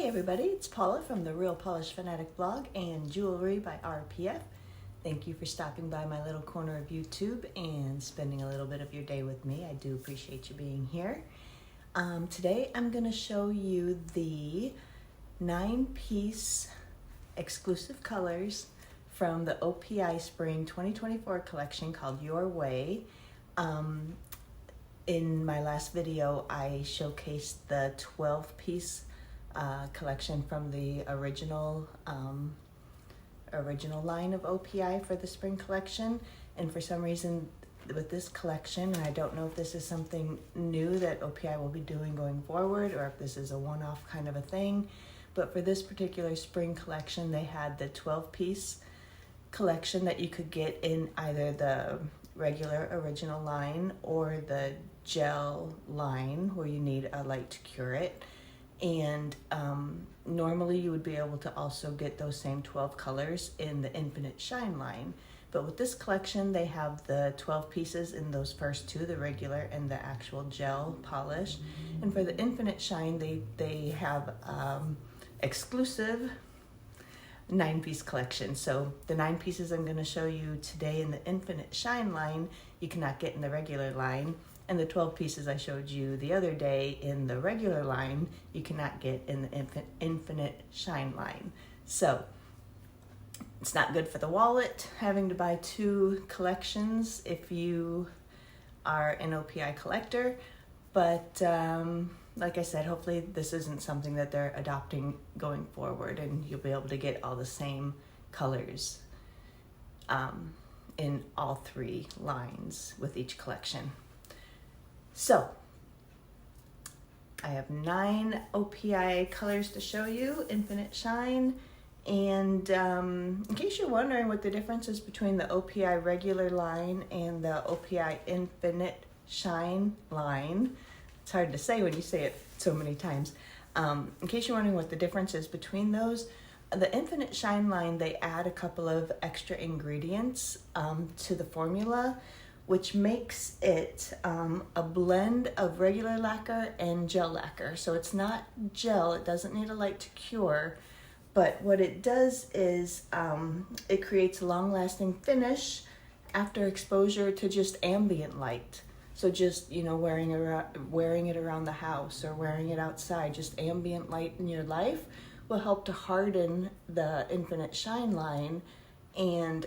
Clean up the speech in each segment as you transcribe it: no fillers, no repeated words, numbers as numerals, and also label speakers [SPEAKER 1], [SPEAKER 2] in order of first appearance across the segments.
[SPEAKER 1] Hey everybody, it's Paula from the Real Polish Fanatic blog and Jewelry by RPF. Thank you for stopping by my little corner of YouTube and spending a little bit of your day with me. I do appreciate you being here. Today I'm going to show you the 9-piece exclusive colors from the OPI Spring 2024 collection called Your Way. In my last video, I showcased the 12-piece collection from the original line of OPI for the spring collection, and for some reason with this collection, and I don't know if this is something new that OPI will be doing going forward or if this is a one-off kind of a thing, but for this particular spring collection they had the 12-piece collection that you could get in either the regular original line or the gel line where you need a light to cure it. And normally you would be able to also get those same 12 colors in the Infinite Shine line. But with this collection, they have the 12 pieces in those first two, the regular and the actual gel polish. And for the Infinite Shine, they have exclusive 9-piece collection. So the 9 pieces I'm going to show you today in the Infinite Shine line, you cannot get in the regular line. And the 12 pieces I showed you the other day in the regular line, you cannot get in the Infinite Shine line. So it's not good for the wallet having to buy 2 collections if you are an OPI collector. But like I said, hopefully this isn't something that they're adopting going forward, and you'll be able to get all the same colors in all 3 lines with each collection. So, I have 9 OPI colors to show you, Infinite Shine, and in case you're wondering what the difference is between the OPI regular line and the OPI Infinite Shine line, it's hard to say when you say it so many times. In case you're wondering what the difference is between those, the Infinite Shine line, they add a couple of extra ingredients to the formula, which makes it a blend of regular lacquer and gel lacquer. So it's not gel, it doesn't need a light to cure, but what it does is it creates a long-lasting finish after exposure to just ambient light. So just, you know, wearing it around the house or wearing it outside, just ambient light in your life will help to harden the Infinite Shine line and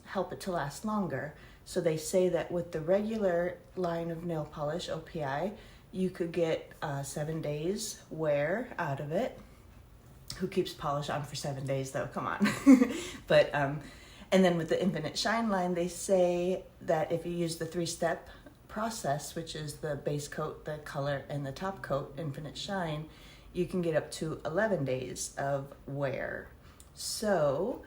[SPEAKER 1] help it to last longer. So they say that with the regular line of nail polish, OPI, you could get 7 days wear out of it. Who keeps polish on for 7 days though? Come on. But and then with the Infinite Shine line, they say that if you use the 3-step process, which is the base coat, the color, and the top coat, Infinite Shine, you can get up to 11 days of wear. So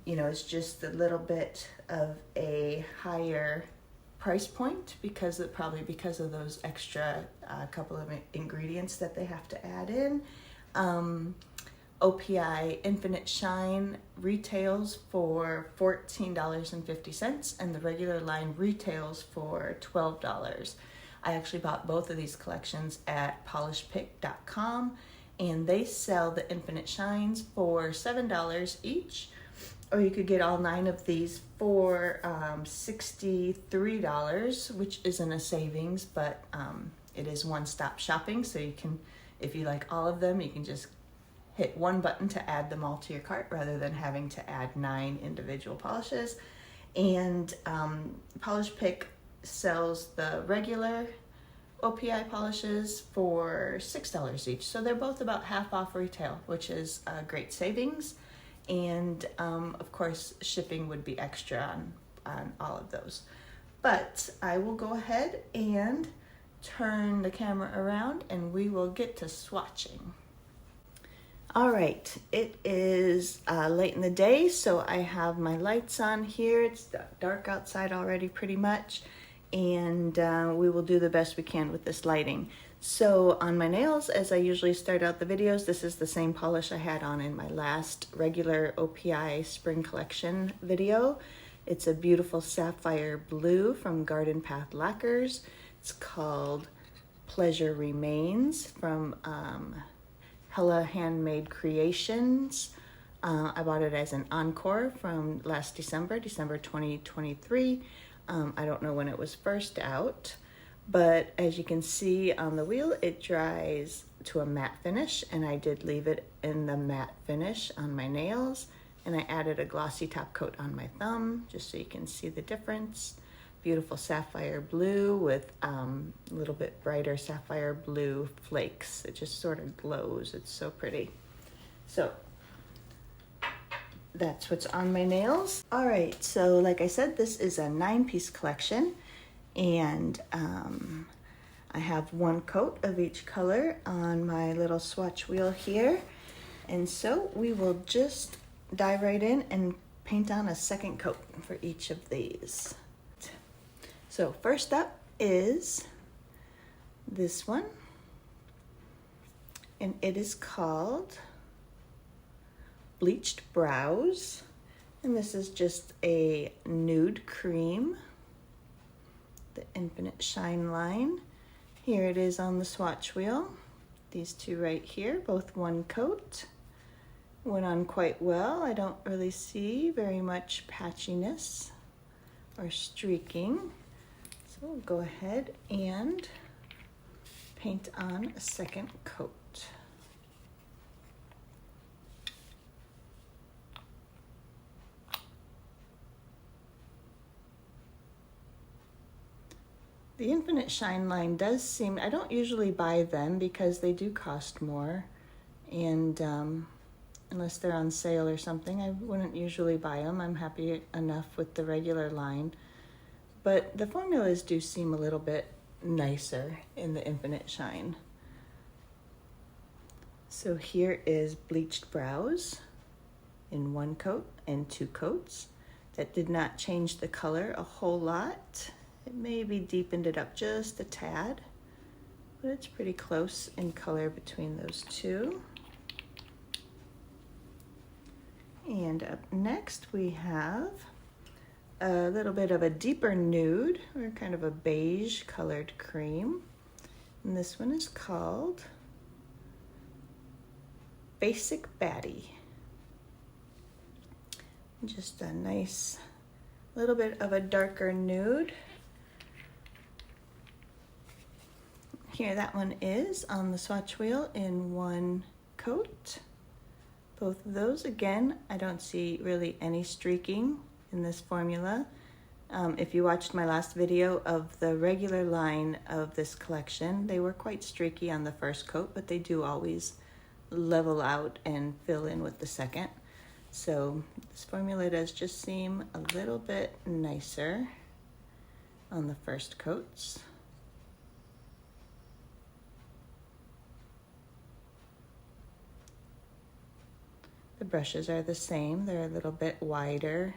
[SPEAKER 1] you know, it's just a little bit of a higher price point because of those extra couple of ingredients that they have to add in. OPI Infinite Shine retails for $14.50 and the regular line retails for $12. I actually bought both of these collections at polishpick.com, and they sell the Infinite Shines for $7 each, or you could get all 9 of these for $63, which isn't a savings, but it is one-stop shopping, so you can, if you like all of them, you can just hit one button to add them all to your cart rather than having to add 9 individual polishes. And Polish Pick sells the regular OPI polishes for $6 each. So they're both about half off retail, which is a great savings. And of course, shipping would be extra on all of those. But I will go ahead and turn the camera around and we will get to swatching. All right, it is late in the day, so I have my lights on here. It's dark outside already pretty much. And we will do the best we can with this lighting. So on my nails, as I usually start out the videos, this is the same polish I had on in my last regular OPI Spring Collection video. It's a beautiful sapphire blue from Garden Path Lacquers. It's called Pleasure Remains from Hella Handmade Creations. I bought it as an encore from last December 2023. I don't know when it was first out, but as you can see on the wheel, it dries to a matte finish, and I did leave it in the matte finish on my nails, and I added a glossy top coat on my thumb just so you can see the difference. Beautiful sapphire blue with a little bit brighter sapphire blue flakes. It just sort of glows. It's so pretty. So that's what's on my nails. All right, so like I said, this is a 9-piece collection, and I have one coat of each color on my little swatch wheel here. And so we will just dive right in and paint on a second coat for each of these. So first up is this one, and it is called Bleached Brows, and this is just a nude cream, the Infinite Shine line. Here it is on the swatch wheel. These two right here, both one coat. Went on quite well. I don't really see very much patchiness or streaking. So we'll go ahead and paint on a second coat. The Infinite Shine line does seem, I don't usually buy them because they do cost more, and unless they're on sale or something, I wouldn't usually buy them. I'm happy enough with the regular line, but the formulas do seem a little bit nicer in the Infinite Shine. So here is Bleached Brows in one coat and two coats. That did not change the color a whole lot. It maybe deepened it up just a tad, but it's pretty close in color between those two. And up next we have a little bit of a deeper nude, or kind of a beige colored cream. And this one is called Basic Baddy. Just a nice little bit of a darker nude. Here, that one is on the swatch wheel in one coat. Both of those, again, I don't see really any streaking in this formula. If you watched my last video of the regular line of this collection, they were quite streaky on the first coat, but they do always level out and fill in with the second. So this formula does just seem a little bit nicer on the first coats. The brushes are the same. They're a little bit wider,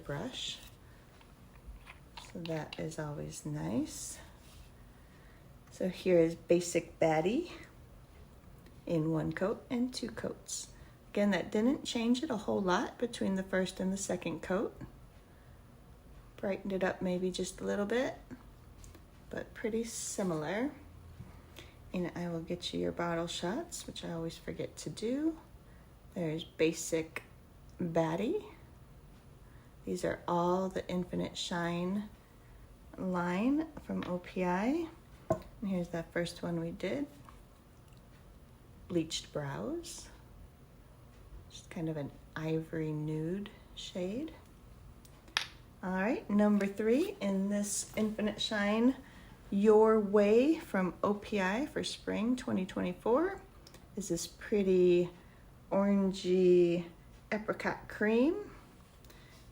[SPEAKER 1] brush. So that is always nice. So here is Basic Baddy in one coat and two coats. Again, that didn't change it a whole lot between the first and the second coat. Brightened it up maybe just a little bit, but pretty similar. And I will get you your bottle shots, which I always forget to do. There's Basic Baddy. These are all the Infinite Shine line from OPI. And here's that first one we did. Bleached Brows. Just kind of an ivory nude shade. All right, number 3 in this Infinite Shine Your Way from OPI for spring 2024 is this pretty orangey apricot cream.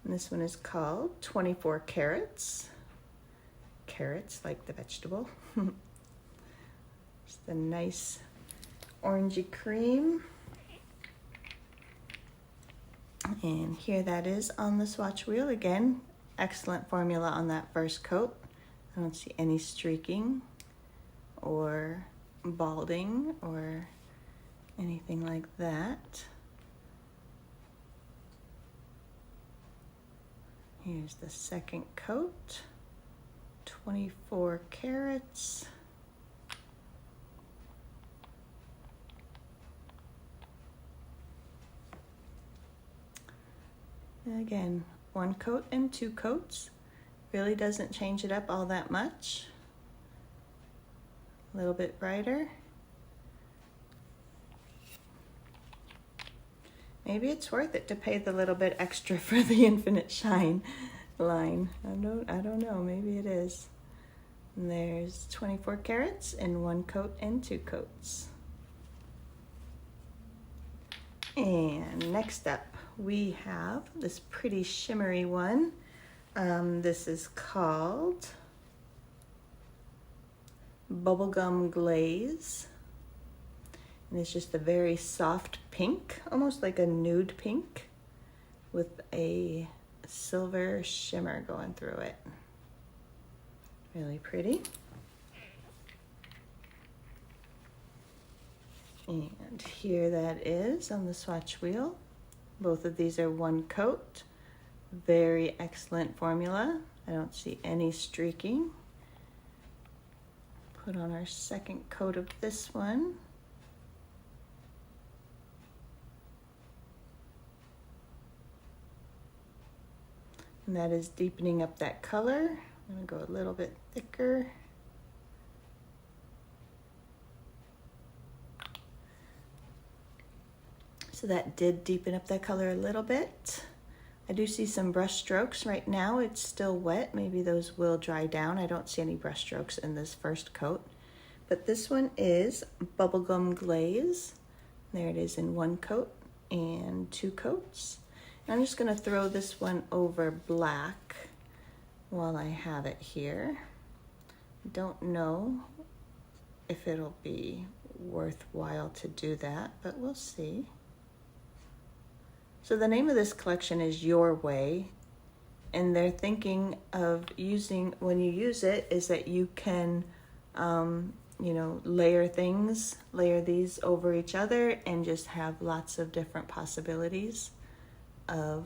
[SPEAKER 1] And this one is called 24 Carats. Carrots, like the vegetable. Just a nice orangey cream. And here that is on the swatch wheel. Again, excellent formula on that first coat. I don't see any streaking or balding or anything like that. Here's the second coat, 24 carats. Again, 1 coat and 2 coats. Really doesn't change it up all that much. A little bit brighter. Maybe it's worth it to pay the little bit extra for the Infinite Shine line. I don't know, maybe it is. And there's 24 carats in 1 coat and 2 coats. And next up we have this pretty shimmery one. This is called Bubblegum Glaze. And it's just a very soft pink, almost like a nude pink with a silver shimmer going through it. Really pretty. And here that is on the swatch wheel. Both of these are 1 coat. Very excellent formula. I don't see any streaking. Put on our 2nd coat of this one. And that is deepening up that color. I'm going to go a little bit thicker. So that did deepen up that color a little bit. I do see some brush strokes right now. It's still wet. Maybe those will dry down. I don't see any brush strokes in this 1st coat. But this one is Bubblegum Glaze. There it is in 1 coat and 2 coats. And I'm just going to throw this one over black while I have it here. Don't know if it'll be worthwhile to do that, but we'll see. So the name of this collection is Your Way, and they're thinking of using, when you use it, is that you can, you know, layer these over each other and just have lots of different possibilities of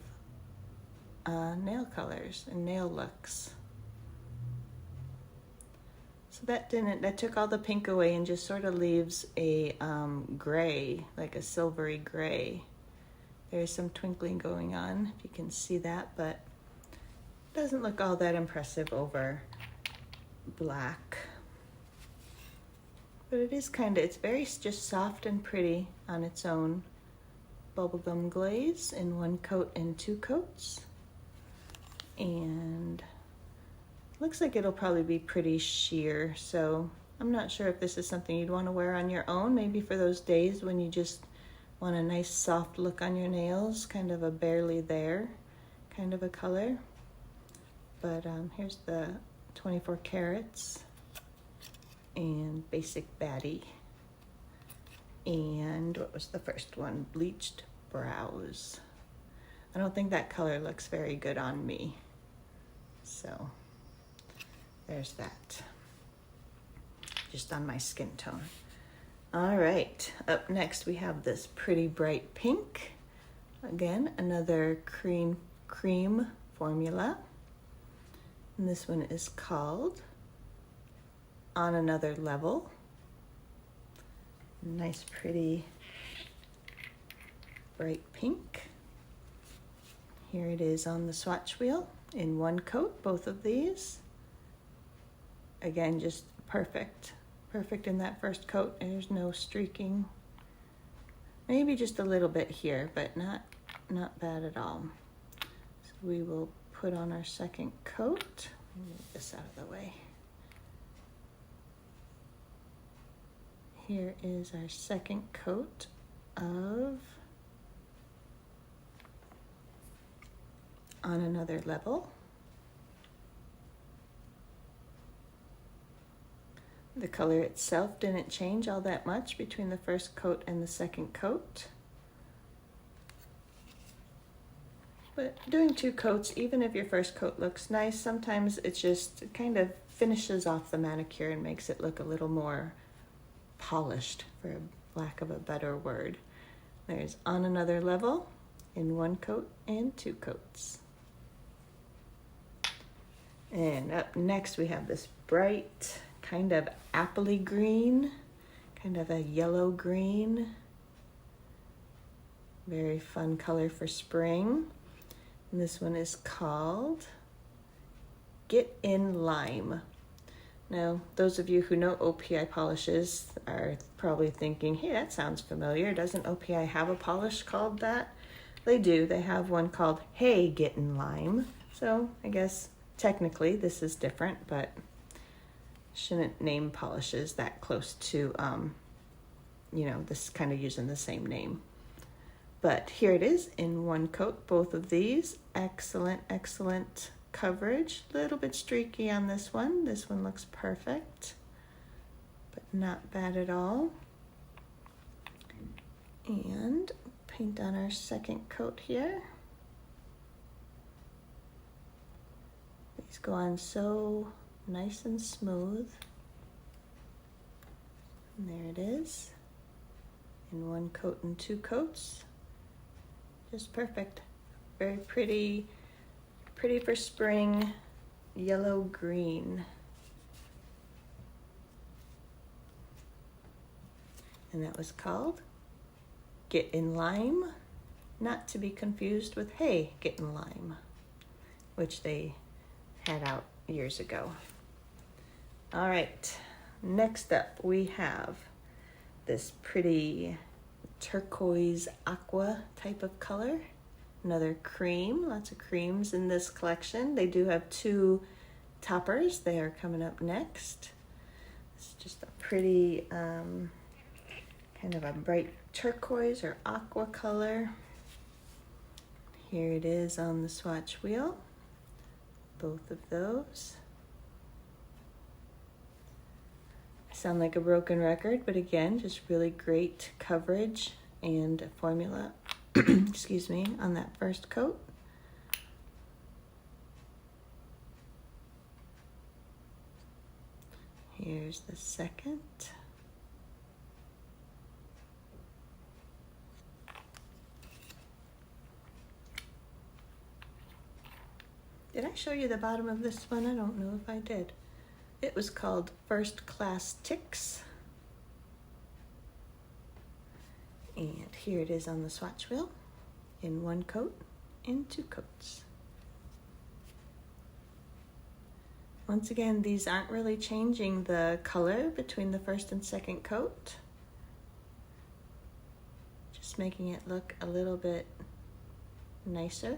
[SPEAKER 1] nail colors and nail looks. So that took all the pink away and just sort of leaves a gray, like a silvery gray. There's some twinkling going on, if you can see that, but it doesn't look all that impressive over black. But it is it's very just soft and pretty on its own. Bubblegum Glaze in 1 coat and 2 coats. And looks like it'll probably be pretty sheer, so I'm not sure if this is something you'd want to wear on your own, maybe for those days when you just want a nice soft look on your nails, kind of a barely there kind of a color. But here's the 24 carats and basic Baddy. And what was the first one? Bleached Brows. I don't think that color looks very good on me. So there's that. Just on my skin tone. All right, up next we have this pretty bright pink. Again, another cream formula. And this one is called On Another Level. Nice, pretty, bright pink. Here it is on the swatch wheel in 1 coat, both of these. Again, just perfect. Perfect in that 1st coat. There's no streaking. Maybe just a little bit here, but not bad at all. So we will put on our 2nd coat. Move this out of the way. Here is our 2nd coat of On Another Level. The color itself didn't change all that much between the 1st coat and the 2nd coat. But doing 2 coats, even if your 1st coat looks nice, sometimes it just kind of finishes off the manicure and makes it look a little more polished, for lack of a better word. There's On Another Level in 1 coat and 2 coats. And up next we have this bright, kind of appley green, kind of a yellow green. Very fun color for spring. And this one is called Get in Lime. Now, those of you who know OPI polishes are probably thinking, hey, that sounds familiar. Doesn't OPI have a polish called that? They do. They have one called Hey, Get in Lime. So I guess technically this is different, but shouldn't name polishes that close to, this kind of using the same name. But here it is in one coat, both of these. Excellent, excellent coverage. A little bit streaky on this one. This one looks perfect, but not bad at all. And paint on our second coat here. These go on so nice and smooth. And there it is. In one coat and two coats. Just perfect. Very pretty. Pretty for spring, yellow green. And that was called Get in Lime, not to be confused with Hey, Get in Lime, which they had out years ago. All right, next up we have this pretty turquoise aqua type of color. Another cream, lots of creams in this collection. They do have two toppers. They are coming up next. It's just a pretty, kind of a bright turquoise or aqua color. Here it is on the swatch wheel. Both of those. I sound like a broken record, but again, just really great coverage and formula. Excuse me, on that first coat. Here's the second. Did I show you the bottom of this one? I don't know if I did. It was called First Class Tix. And here it is on the swatch wheel in one coat and two coats. Once again, these aren't really changing the color between the first and second coat. Just making it look a little bit nicer.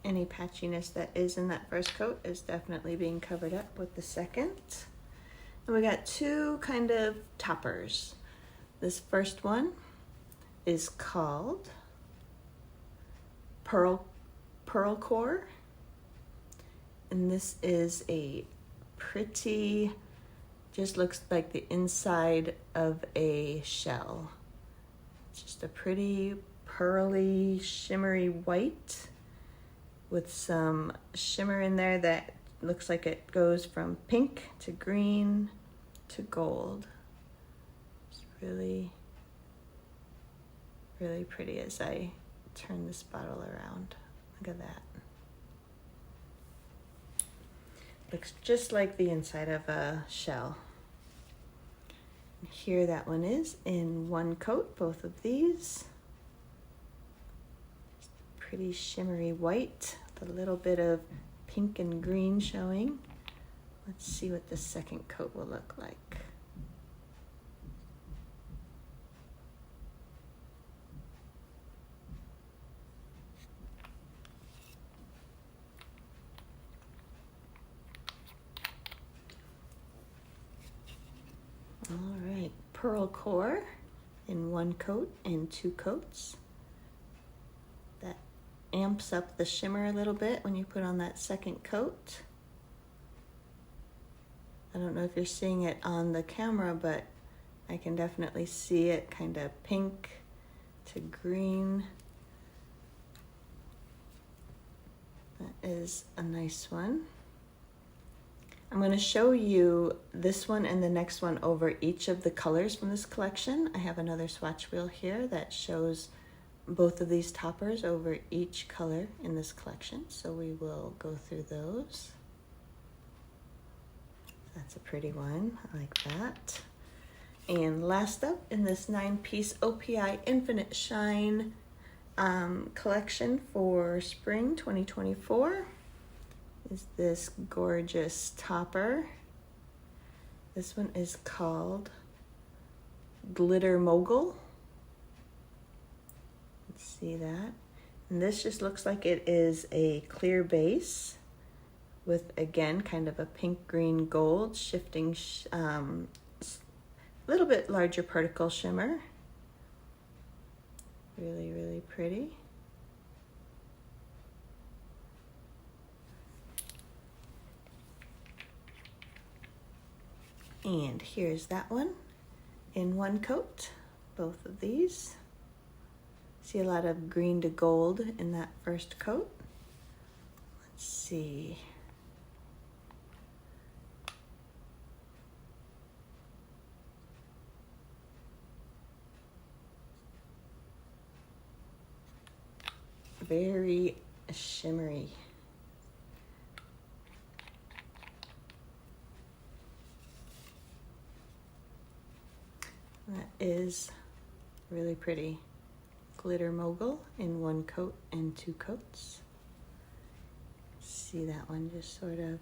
[SPEAKER 1] Any patchiness that is in that first coat is definitely being covered up with the second. And we got two kind of toppers. This first one is called Pearl Core, and this is a pretty, just looks like the inside of a shell. It's just a pretty pearly, shimmery white with some shimmer in there that looks like it goes from pink to green to gold. Really, really pretty as I turn this bottle around. Look at that. Looks just like the inside of a shell. Here that one is in one coat, both of these. Pretty shimmery white with a little bit of pink and green showing. Let's see what the second coat will look like. All right, Pearl Core in one coat and two coats. That amps up the shimmer a little bit when you put on that second coat. I don't know if you're seeing it on the camera, but I can definitely see it kind of pink to green. That is a nice one. I'm going to show you this one and the next one over each of the colors from this collection. I have another swatch wheel here that shows both of these toppers over each color in this collection. So we will go through those. That's a pretty one. I like that. And last up in this 9-piece OPI Infinite Shine collection for spring 2024 is this gorgeous topper. This one is called Glitter Mogul. Let's see that. And this just looks like it is a clear base with, again, kind of a pink, green, gold, shifting, little bit larger particle shimmer. Really, really pretty. And here's that one in one coat, both of these. See a lot of green to gold in that first coat. Let's see. Very shimmery. That is really pretty. Glitter Mogul in one coat and two coats. See that one just sort of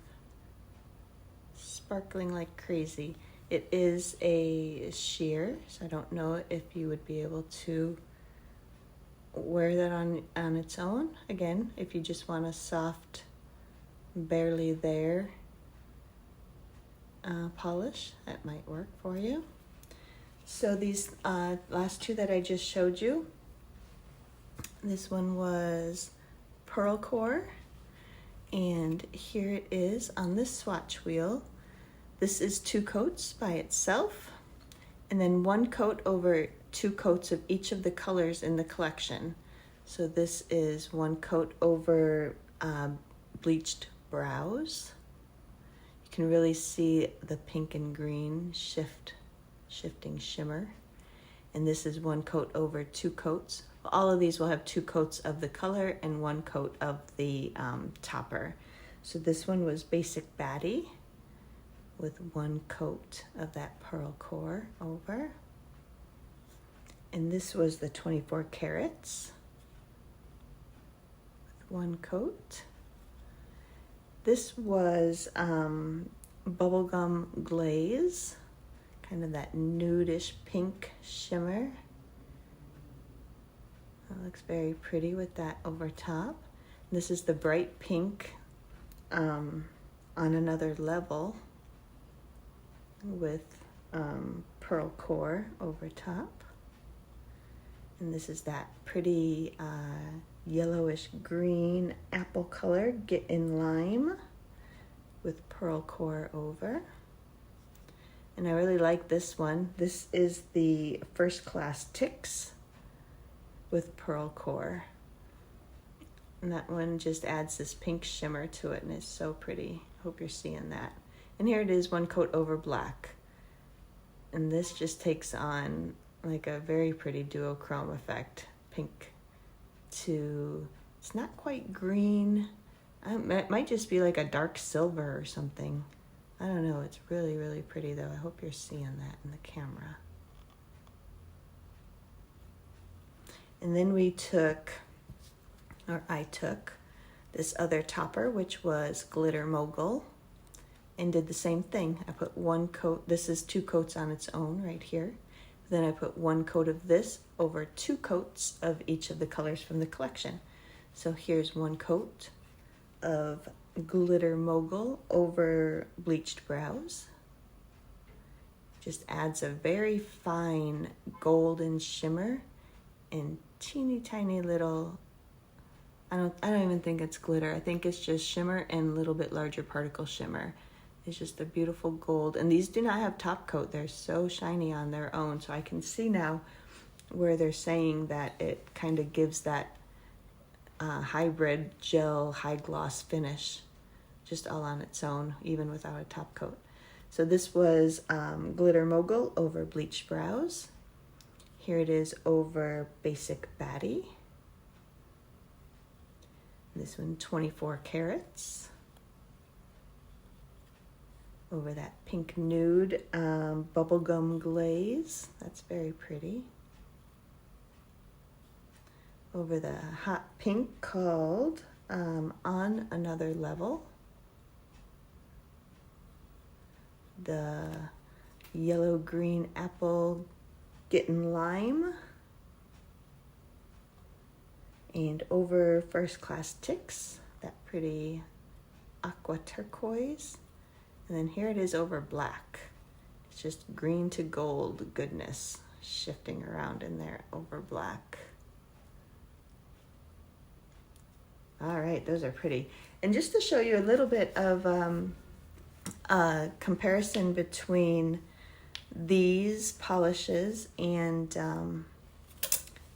[SPEAKER 1] sparkling like crazy. It is a sheer, so I don't know if you would be able to wear that on its own. Again, if you just want a soft, barely there polish, that might work for you. So these last two that I just showed you, this one was Pearl Core, and here it is on this swatch wheel. This is two coats by itself, and then one coat over two coats of each of the colors in the collection. So this is one coat over Bleached Brows. You can really see the pink and green shifting shimmer. And this is one coat over two coats. All of these will have two coats of the color and one coat of the topper. So this one was Basic Baddy with one coat of that Pearl Core over. And this was the 24 carats with one coat. This was Bubblegum Glaze, kind of that nudish pink shimmer. That looks very pretty with that over top. This is the bright pink on another level with Pearl Core over top. And this is that pretty yellowish green apple color, Get in Lime with Pearl Core over. And I really like this one. This is the first Class Tix with Pearl Core. And that one just adds this pink shimmer to it, and it's so pretty. Hope you're seeing that. And here it is, one coat over black. And this just takes on like a very pretty duochrome effect. Pink to, it's not quite green. It might just be like a dark silver or something. I don't know, it's really, really pretty though. I hope you're seeing that in the camera. And then I took this other topper, which was Glitter Mogul, and did the same thing. I put one coat, this is two coats on its own right here. Then I put one coat of this over two coats of each of the colors from the collection. So here's one coat of Glitter Mogul over Bleached Brows. Just adds a very fine golden shimmer and teeny tiny little, I don't even think it's glitter. I think it's just shimmer and a little bit larger particle shimmer. It's just a beautiful gold. And these do not have top coat. They're so shiny on their own. So I can see now where they're saying that it kind of gives that hybrid gel high gloss finish just all on its own, even without a top coat. So this was Glitter Mogul over Bleached Brows. Here it is over Basic Baddy. This one, 24 carats. Over that pink nude Bubblegum Glaze. That's very pretty. over the hot pink called On Another Level. The yellow green apple Getting Lime. And over First Class Tix, that pretty aqua turquoise. And then here it is over black. It's just green to gold goodness shifting around in there over black. All right, those are pretty. And just to show you a little bit of comparison between these polishes and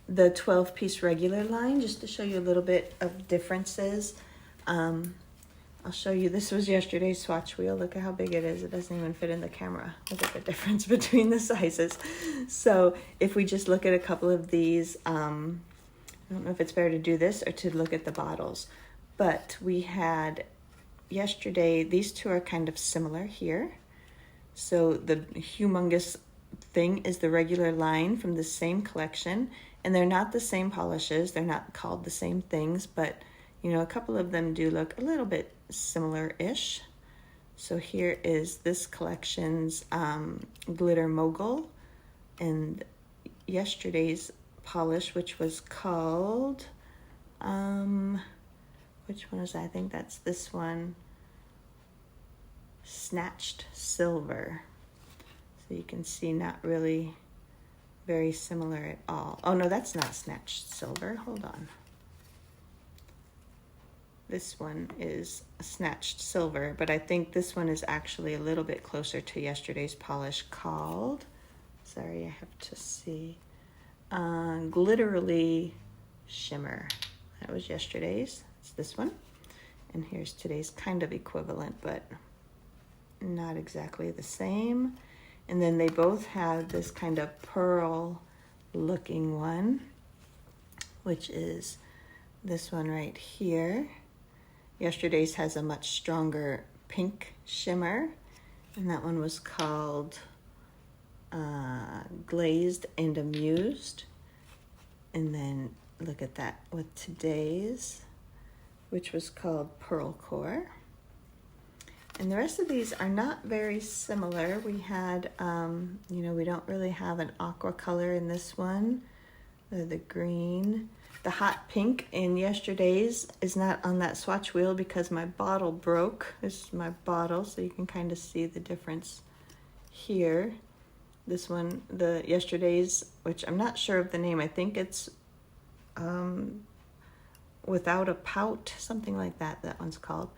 [SPEAKER 1] the 12-piece regular line, just to show you a little bit of differences. I'll show you, this was yesterday's swatch wheel. Look at how big it is. It doesn't even fit in the camera. Look at the difference between the sizes. So if we just look at a couple of these, I don't know if it's better to do this or to look at the bottles, but we had yesterday, these two are kind of similar here. So the humongous thing is the regular line from the same collection, and they're not the same polishes. They're not called the same things, but you know, a couple of them do look a little bit similar-ish. So here is this collection's Glitter Mogul, and yesterday's polish, which was called, which one is that? I think that's this one, Snatched Silver. So you can see not really very similar at all. Oh no, that's not Snatched Silver. Hold on. This one is Snatched Silver, but I think this one is actually a little bit closer to yesterday's polish called, sorry, I have to see, Glitterly Shimmer. That was yesterday's. It's this one. And here's today's, kind of equivalent, but not exactly the same. And then they both have this kind of pearl looking one, which is this one right here. Yesterday's has a much stronger pink shimmer, and that one was called Glazed and Amused. And then look at that with today's, which was called Pearl Core. And the rest of these are not very similar. We had, you know, we don't really have an aqua color in this one. The green. The hot pink in yesterday's is not on that swatch wheel because my bottle broke. This is my bottle, so you can kind of see the difference here. This one, the yesterday's, which I'm not sure of the name. I think it's Without a Pout, something like that, that one's called.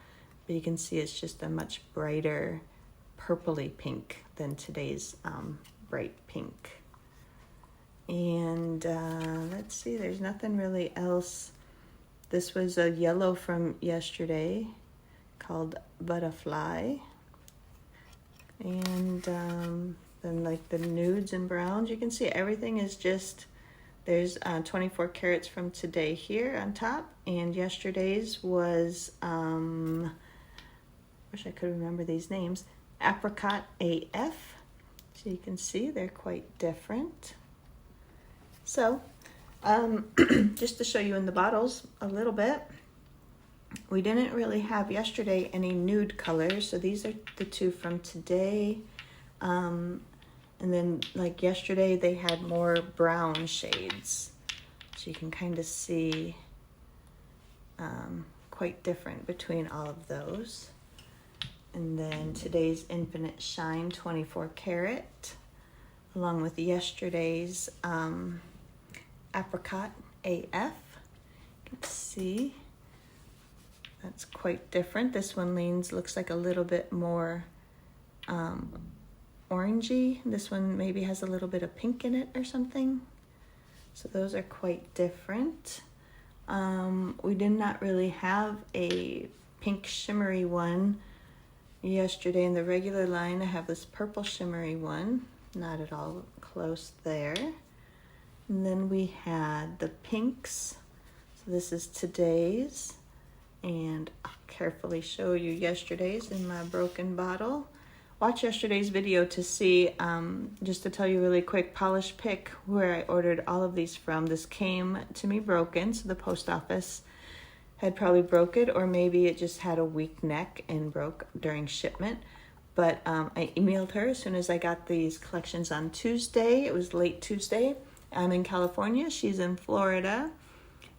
[SPEAKER 1] But you can see it's just a much brighter purpley pink than today's bright pink. And let's see, there's nothing really else. This was a yellow from yesterday called Butterfly. And then like the nudes and browns, you can see everything is just, there's 24 carats from today here on top, and yesterday's was, wish I could remember these names, Apricot AF. So you can see they're quite different. So, just to show you in the bottles a little bit, we didn't really have yesterday any nude colors, so these are the two from today. And then like yesterday, they had more brown shades. So you can kind of see quite different between all of those. And then today's Infinite Shine 24 karat, along with yesterday's Apricot AF. You can see that's quite different. This one looks like a little bit more orangey. This one maybe has a little bit of pink in it or something. So those are quite different. We did not really have a pink shimmery one yesterday in the regular line. I have this purple shimmery one, not at all close there. And then we had the pinks. So this is today's, and I'll carefully show you yesterday's in my broken bottle. watch yesterday's video to see, just to tell you really quick, Polish Pick, where I ordered all of these from. This came to me broken, so the post office had probably broke it, or maybe it just had a weak neck and broke during shipment. But I emailed her as soon as I got these collections on Tuesday. It was late Tuesday. I'm in California. She's in Florida.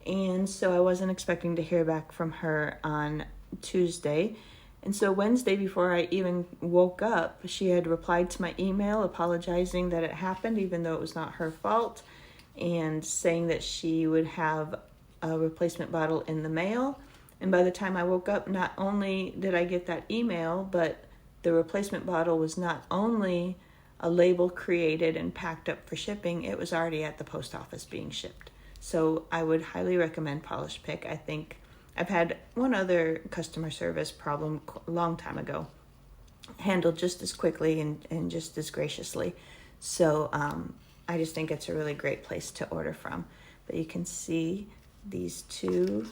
[SPEAKER 1] And so I wasn't expecting to hear back from her on Tuesday. And so Wednesday, before I even woke up, she had replied to my email apologizing that it happened, even though it was not her fault, and saying that she would have a replacement bottle in the mail. And by the time I woke up, not only did I get that email, but the replacement bottle was not only a label created and packed up for shipping, it was already at the post office being shipped. So I would highly recommend Polish Pick. I think I've had one other customer service problem a long time ago, handled just as quickly and just as graciously. So I just think it's a really great place to order from. But you can see these two,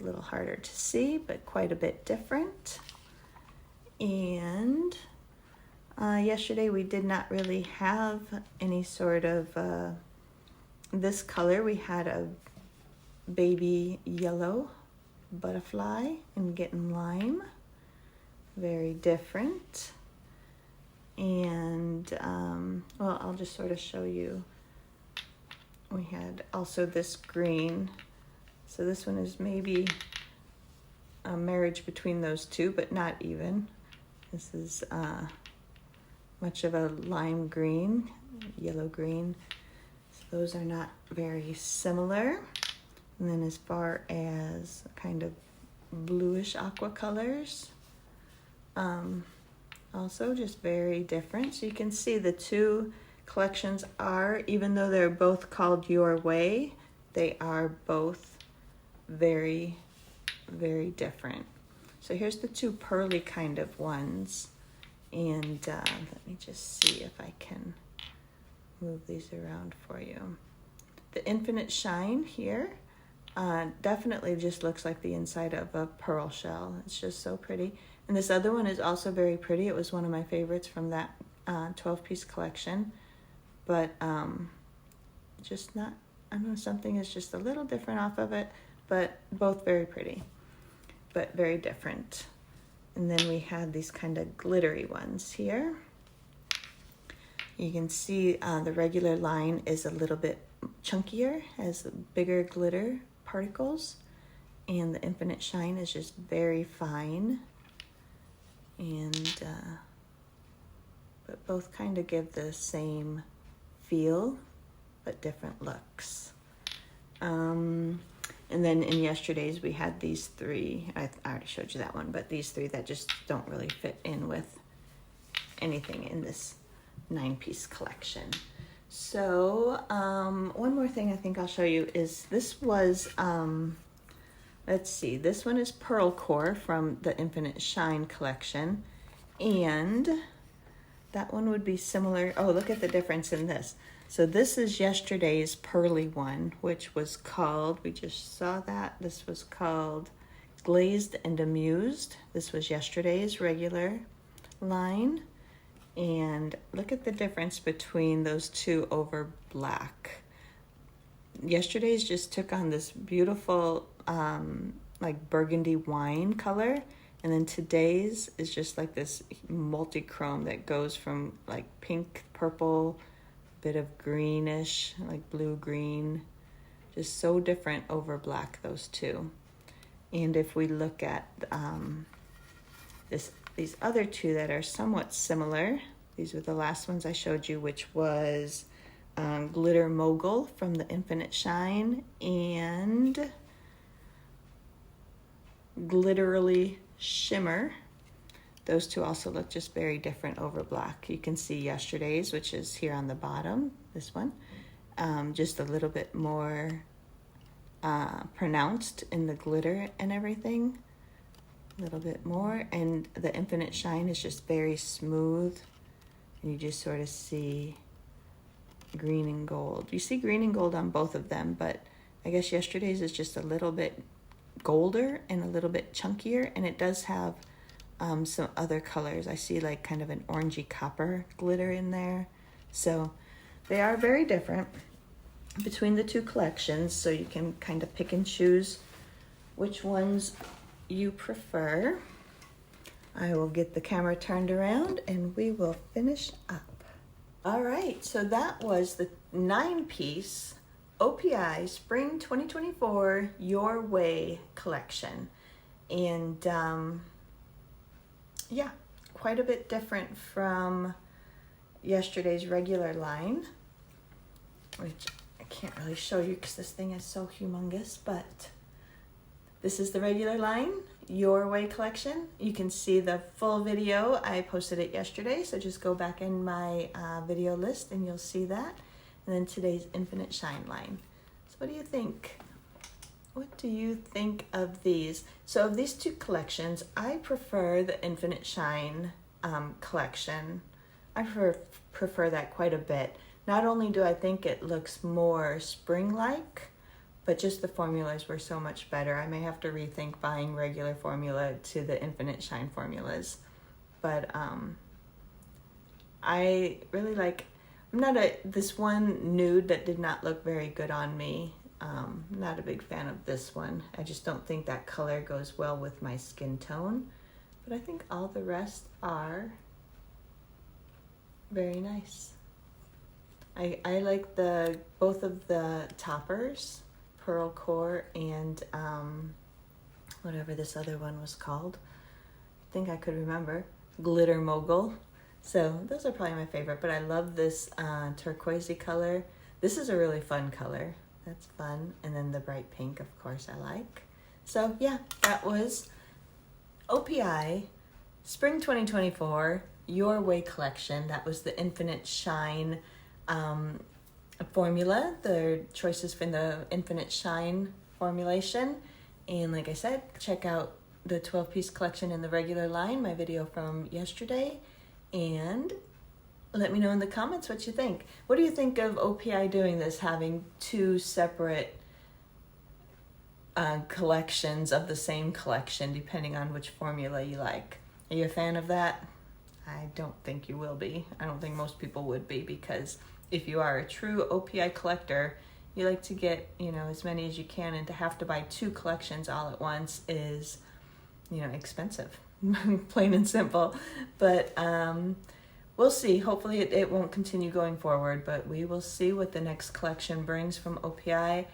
[SPEAKER 1] a little harder to see, but quite a bit different. And yesterday we did not really have any sort of this color. We had a baby yellow butterfly and getting lime, very different. And well, I'll just sort of show you. We had also this green, so this one is maybe a marriage between those two, but not even. This is much of a lime green, yellow green. So those are not very similar. And then as far as kind of bluish aqua colors, also just very different. So you can see the two collections are, even though they're both called Your Way, they are both very, very different. So here's the two pearly kind of ones. And let me just see if I can move these around for you. The Infinite Shine here definitely just looks like the inside of a pearl shell. It's just so pretty. And this other one is also very pretty. It was one of my favorites from that 12-piece collection. But just not, I don't know, something is just a little different off of it, but both very pretty, but very different. And then we had these kind of glittery ones here. You can see the regular line is a little bit chunkier, has bigger glitter particles, and the Infinite Shine is just very fine. And but both kind of give the same feel, but different looks. And then in yesterday's we had these three. I already showed you that one, but these three that just don't really fit in with anything in this 9-piece collection. So one more thing I think I'll show you is this was, let's see, this one is Pearl Core from the Infinite Shine collection. And that one would be similar. Oh, look at the difference in this. So this is yesterday's pearly one, which was called, we just saw that, this was called Glazed and Amused. This was yesterday's regular line. And look at the difference between those two over black. Yesterday's just took on this beautiful like burgundy wine color. And then today's is just like this multi-chrome that goes from like pink, purple, bit of greenish, like blue-green. Just so different over black, those two. And if we look at these other two that are somewhat similar, these were the last ones I showed you, which was Glitter Mogul from the Infinite Shine and Glitterily Shimmer. Those two also look just very different over black. You can see yesterday's, which is here on the bottom, this one, just a little bit more pronounced in the glitter and everything, a little bit more. And the Infinite Shine is just very smooth, and you just sort of see green and gold. You see green and gold on both of them, but I guess yesterday's is just a little bit golder and a little bit chunkier, and it does have some other colors. I see like kind of an orangey copper glitter in there. So they are very different between the two collections, so you can kind of pick and choose which ones you prefer. I will get the camera turned around and we will finish up. All right, so that was the 9-piece OPI Spring 2024 Your Way collection. And yeah, quite a bit different from yesterday's regular line, which I can't really show you because this thing is so humongous, but this is the regular line, Your Way collection. You can see the full video. I posted it yesterday, so just go back in my video list and you'll see that. And then today's Infinite Shine line. So what do you think? What do you think of these? So of these two collections, I prefer the Infinite Shine collection. I prefer that quite a bit. Not only do I think it looks more spring-like, but just the formulas were so much better. I may have to rethink buying regular formula to the Infinite Shine formulas. But I really like, this one nude that did not look very good on me. Not a big fan of this one. I just don't think that color goes well with my skin tone. But I think all the rest are very nice. I like both of the toppers, Pearl Core and whatever this other one was called. I think I could remember. Glitter Mogul. So those are probably my favorite, but I love this turquoisey color. This is a really fun color. That's fun. And then the bright pink, of course, I like. So yeah, that was OPI Spring 2024 Your Way collection. That was the Infinite Shine formula, the choices from the Infinite Shine formulation. And like I said, check out the 12-piece collection in the regular line, my video from yesterday, and let me know in the comments what you think. What do you think of OPI doing this, having two separate collections of the same collection depending on which formula you like? Are you a fan of that? I don't think you will be. I don't think most people would be, because if you are a true OPI collector, you like to get, as many as you can, and to have to buy two collections all at once is, expensive, plain and simple. But we'll see. Hopefully it won't continue going forward, but we will see what the next collection brings from OPI.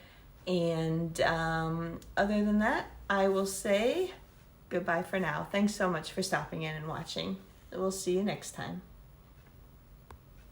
[SPEAKER 1] And other than that, I will say goodbye for now. Thanks so much for stopping in and watching. We'll see you next time.